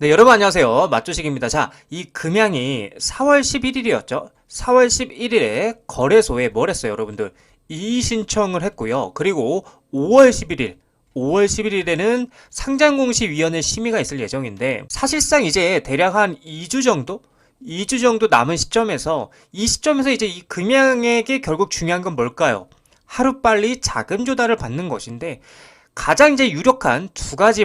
네, 여러분 안녕하세요. 맛조식입니다. 자, 이 금양이 4월 11일이었죠? 4월 11일에 거래소에 뭘 했어요, 여러분들? 이의신청을 했고요. 그리고 5월 11일, 5월 11일에는 상장공시위원회 심의가 있을 예정인데, 사실상 이제 대략 한 2주 정도? 2주 정도 남은 시점에서, 이 시점에서 이제 이 금양에게 결국 중요한 건 뭘까요? 하루빨리 자금 조달을 받는 것인데, 가장 이제 유력한 두 가지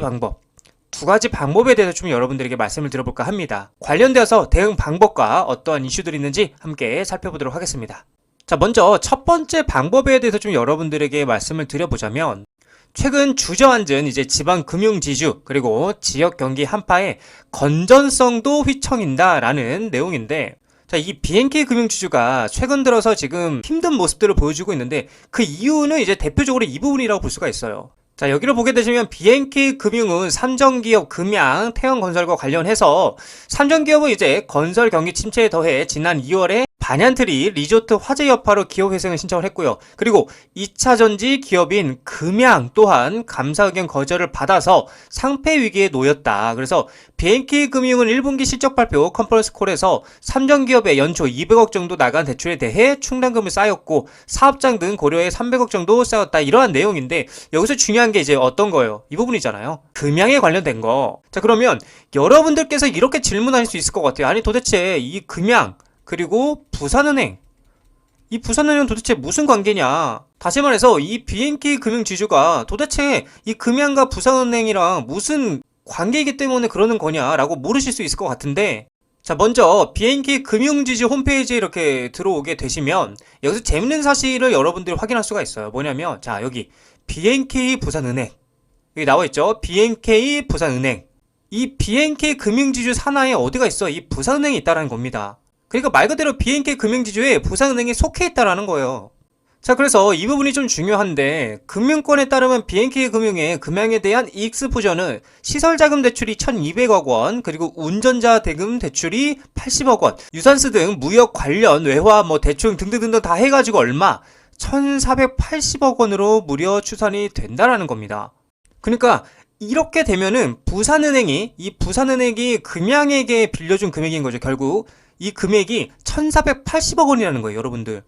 방법에 대해서 좀 여러분들에게 말씀을 드려볼까 합니다. 관련되어서 대응 방법과 어떠한 이슈들이 있는지 함께 살펴보도록 하겠습니다. 자, 먼저 첫 번째 방법에 대해서 좀 여러분들에게 말씀을 드려보자면, 최근 주저앉은 이제 지방 금융지주 그리고 지역 경기 한파의 건전성도 휘청인다라는 내용인데, 자, 이 BNK 금융지주가 최근 들어서 지금 힘든 모습들을 보여주고 있는데, 그 이유는 이제 대표적으로 이 부분이라고 볼 수가 있어요. 자, 여기를 보게 되시면 BNK 금융은 삼성기업, 금양, 태형건설과 관련해서 삼성기업은 이제 건설 경기 침체에 더해 지난 2월에 반얀트리 리조트 화재 여파로 기업 회생을 신청을 했고요. 그리고 2차전지 기업인 금양 또한 감사 의견 거절을 받아서 상폐 위기에 놓였다. 그래서 BNK 금융은 1분기 실적 발표 컨퍼런스 콜에서 삼성기업에 연초 200억 정도 나간 대출에 대해 충당금을 쌓였고 사업장 등 고려에 300억 정도 쌓였다. 이러한 내용인데, 여기서 중요한 게 이제 어떤 거예요? 이 부분이잖아요. 금양에 관련된 거. 자, 그러면 여러분들께서 이렇게 질문하실 수 있을 것 같아요. 아니, 도대체 이 금양 그리고 부산은행, 이 부산은행은 도대체 무슨 관계냐? 다시 말해서 이 BNK 금융지주가 도대체 이 금양과 부산은행이랑 무슨 관계이기 때문에 그러는 거냐라고 물으실 수 있을 것 같은데, 자, 먼저 BNK 금융지주 홈페이지에 이렇게 들어오게 되시면 여기서 재밌는 사실을 여러분들이 확인할 수가 있어요. 뭐냐면, 자, 여기 BNK 부산은행, 여기 나와있죠? BNK 부산은행. 이 BNK 금융지주 산하에 어디가 있어? 이 부산은행이 있다는 겁니다. 그러니까 말 그대로 BNK 금융지주에 부산은행이 속해 있다라는 거예요. 자, 그래서 이 부분이 좀 중요한데, 금융권에 따르면 BNK 금융의 금양에 대한 익스포저는 시설자금 대출이 1200억 원, 그리고 운전자 대금 대출이 80억 원, 유산스 등 무역 관련 외화 대출 등등등등 다 해가지고 얼마? 1480억 원으로 무려 추산이 된다라는 겁니다. 그러니까 이렇게 되면은 이 부산은행이 금양에게 빌려준 금액인 거죠. 결국 이 금액이 1480억 원이라는 거예요, 여러분들.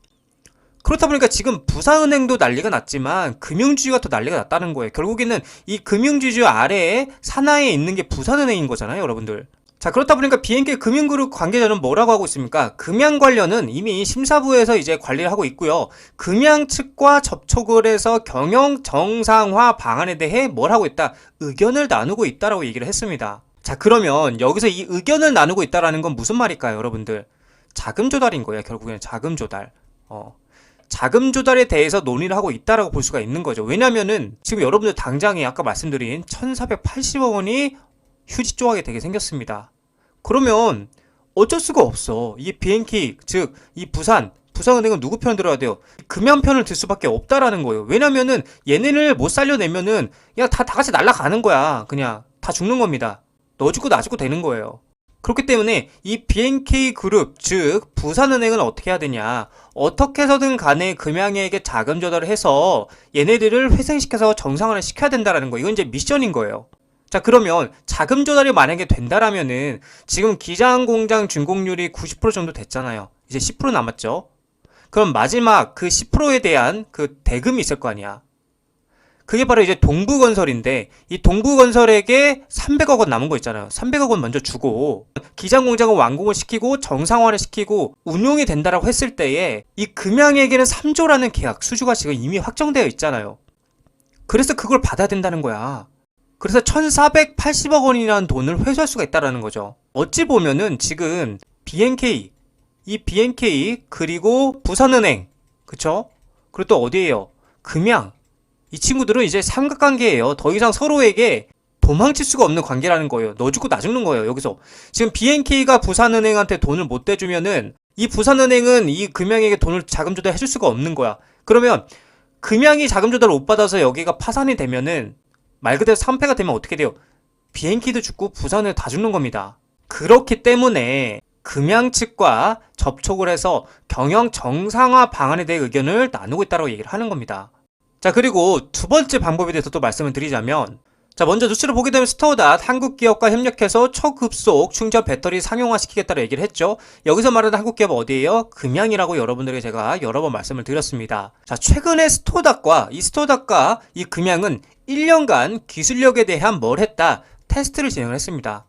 그렇다 보니까 지금 부산은행도 난리가 났지만 금융지주가 더 난리가 났다는 거예요. 결국에는 이 금융지주 아래에 산하에 있는 게 부산은행인 거잖아요, 여러분들. 자, 그렇다 보니까 BNK 금융그룹 관계자는 뭐라고 하고 있습니까? 금양 관련은 이미 심사부에서 이제 관리를 하고 있고요. 금양 측과 접촉을 해서 경영 정상화 방안에 대해 뭘 하고 있다? 의견을 나누고 있다라고 얘기를 했습니다. 자, 그러면 여기서 이 의견을 나누고 있다라는 건 무슨 말일까요, 여러분들? 자금 조달인 거예요, 결국에는 자금 조달. 자금 조달에 대해서 논의를 하고 있다라고 볼 수가 있는 거죠. 왜냐면은 지금 여러분들 당장에 아까 말씀드린 1480억 원이 휴지 쪼가게 되게 생겼습니다. 그러면 어쩔 수가 없어. 이 BNK, 즉 이 부산은행은 누구 편 들어야 돼요? 금양 편을 들 수밖에 없다라는 거예요. 왜냐면은 얘네를 못 살려내면은 야, 다 같이 날아가는 거야. 그냥 다 죽는 겁니다. 너 죽고 나 죽고 되는 거예요. 그렇기 때문에 이 BNK 그룹, 즉 부산은행은 어떻게 해야 되냐? 어떻게 해서든 간에 금양에게 자금 조달을 해서 얘네들을 회생시켜서 정상화를 시켜야 된다라는 거. 이건 이제 미션인 거예요. 자, 그러면 자금 조달이 만약에 된다라면은 지금 기장공장 준공률이 90% 정도 됐잖아요. 이제 10% 남았죠. 그럼 마지막 그 10%에 대한 그 대금이 있을 거 아니야. 그게 바로 이제 동부건설인데, 이 동부건설에게 300억 원 남은 거 있잖아요. 300억 원 먼저 주고 기장공장을 완공을 시키고 정상화를 시키고 운용이 된다라고 했을 때에 이 금양에게는 3조라는 계약 수주가 지금 이미 확정되어 있잖아요. 그래서 그걸 받아야 된다는 거야. 그래서 1480억 원이라는 돈을 회수할 수가 있다는 거죠. 어찌 보면은 지금 BNK, 이 BNK 그리고 부산은행, 그쵸? 그리고 또 어디예요? 금양. 이 친구들은 이제 삼각관계예요. 더 이상 서로에게 도망칠 수가 없는 관계라는 거예요. 너 죽고 나 죽는 거예요, 여기서. 지금 BNK가 부산은행한테 돈을 못 대주면은 이 부산은행은 이 금양에게 돈을 자금 조달 해줄 수가 없는 거야. 그러면 금양이 자금 조달을 못 받아서 여기가 파산이 되면은 말 그대로 상폐가 되면 어떻게 돼요? BNK도 죽고 부산은 다 죽는 겁니다. 그렇기 때문에 금양 측과 접촉을 해서 경영 정상화 방안에 대해 의견을 나누고 있다고 얘기를 하는 겁니다. 자, 그리고 두 번째 방법에 대해서 또 말씀을 드리자면, 자, 먼저 뉴스를 보게 되면 스토어닷 한국 기업과 협력해서 초급속 충전 배터리 상용화시키겠다고 얘기를 했죠. 여기서 말하는 한국 기업 어디예요? 금양이라고 여러분들에게 제가 여러 번 말씀을 드렸습니다. 자, 최근에 스토어닷과 이 금양은 1년간 기술력에 대한 뭘 했다? 테스트를 진행을 했습니다.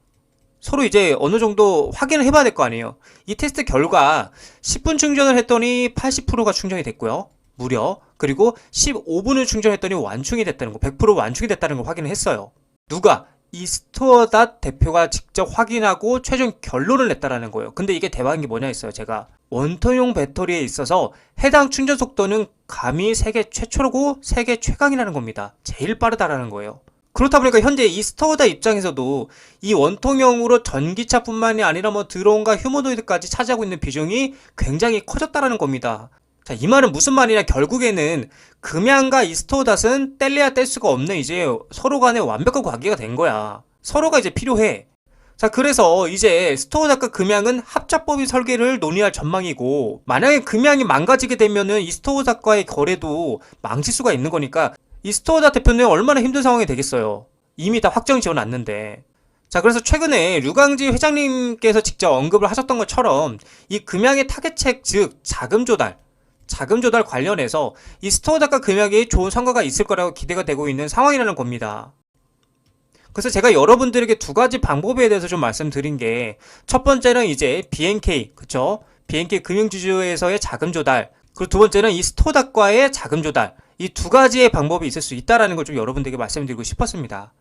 서로 이제 어느 정도 확인을 해봐야 될 거 아니에요. 이 테스트 결과 10분 충전을 했더니 80%가 충전이 됐고요. 무려. 그리고 15분을 충전했더니 완충이 됐다는 거, 100% 완충이 됐다는 걸 확인을 했어요. 누가? 이 스토어닷 대표가 직접 확인하고 최종 결론을 냈다라는 거예요. 근데 이게 대박인 게 뭐냐 했어요. 제가 원통용 배터리에 있어서 해당 충전 속도는 감히 세계 최초고 세계 최강이라는 겁니다. 제일 빠르다라는 거예요. 그렇다 보니까 현재 이 스토어닷 입장에서도 이 원통형으로 전기차뿐만이 아니라 뭐 드론과 휴머노이드까지 차지하고 있는 비중이 굉장히 커졌다라는 겁니다. 자, 이 말은 무슨 말이냐? 결국에는 금양과 이 스토어닷은 뗄래야 뗄 수가 없는 이제 서로 간의 완벽한 관계가 된 거야. 서로가 이제 필요해. 자, 그래서 이제 스토어닷과 금양은 합작법인 설계를 논의할 전망이고, 만약에 금양이 망가지게 되면은 이 스토어닷과의 거래도 망칠 수가 있는 거니까 이 스토어닷 대표는 얼마나 힘든 상황이 되겠어요. 이미 다 확정 지어놨는데. 자, 그래서 최근에 류강지 회장님께서 직접 언급을 하셨던 것처럼 이 금양의 타겟책, 즉 자금 조달 관련해서 이 스토어닷과 금양이 좋은 성과가 있을 거라고 기대가 되고 있는 상황이라는 겁니다. 그래서 제가 여러분들에게 두 가지 방법에 대해서 좀 말씀드린 게, 첫 번째는 이제 BNK, 그쵸? BNK 금융지주에서의 자금 조달, 그리고 두 번째는 이 스토어닷과의 자금 조달, 이 두 가지의 방법이 있을 수 있다라는 걸 좀 여러분들에게 말씀드리고 싶었습니다.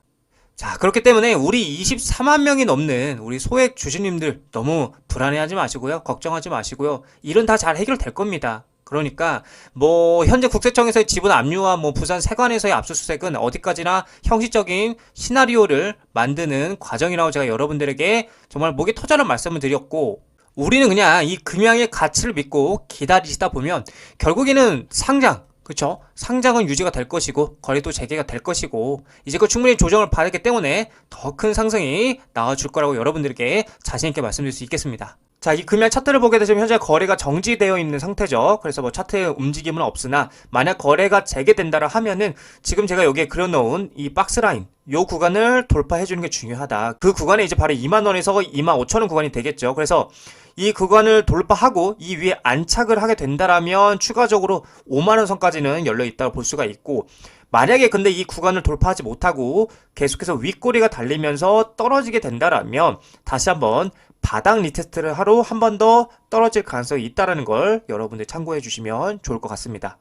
자, 그렇기 때문에 우리 24만 명이 넘는 우리 소액 주주님들 너무 불안해하지 마시고요. 걱정하지 마시고요. 일은 다 잘 해결될 겁니다. 그러니까 뭐 현재 국세청에서의 지분 압류와 뭐 부산 세관에서의 압수수색은 어디까지나 형식적인 시나리오를 만드는 과정이라고 제가 여러분들에게 정말 목이 터져라 말씀을 드렸고, 우리는 그냥 이 금양의 가치를 믿고 기다리시다 보면 결국에는 상장, 그쵸? 상장은 유지가 될 것이고 거래도 재개가 될 것이고 이제 그 충분히 조정을 받았기 때문에 더 큰 상승이 나와줄 거라고 여러분들에게 자신있게 말씀드릴 수 있겠습니다. 자, 이 금양 차트를 보게 되면 현재 거래가 정지되어 있는 상태죠. 그래서 뭐 차트의 움직임은 없으나 만약 거래가 재개된다라 하면은 지금 제가 여기에 그려놓은 이 박스라인, 요 구간을 돌파해주는 게 중요하다. 그 구간에 이제 바로 2만원에서 25,000원 구간이 되겠죠. 그래서 이 구간을 돌파하고 이 위에 안착을 하게 된다라면 추가적으로 5만원 선까지는 열려 있다고 볼 수가 있고, 만약에 근데 이 구간을 돌파하지 못하고 계속해서 윗꼬리가 달리면서 떨어지게 된다라면 다시 한번 바닥 리테스트를 하러 한 번 더 떨어질 가능성이 있다는 걸 여러분들 참고해 주시면 좋을 것 같습니다.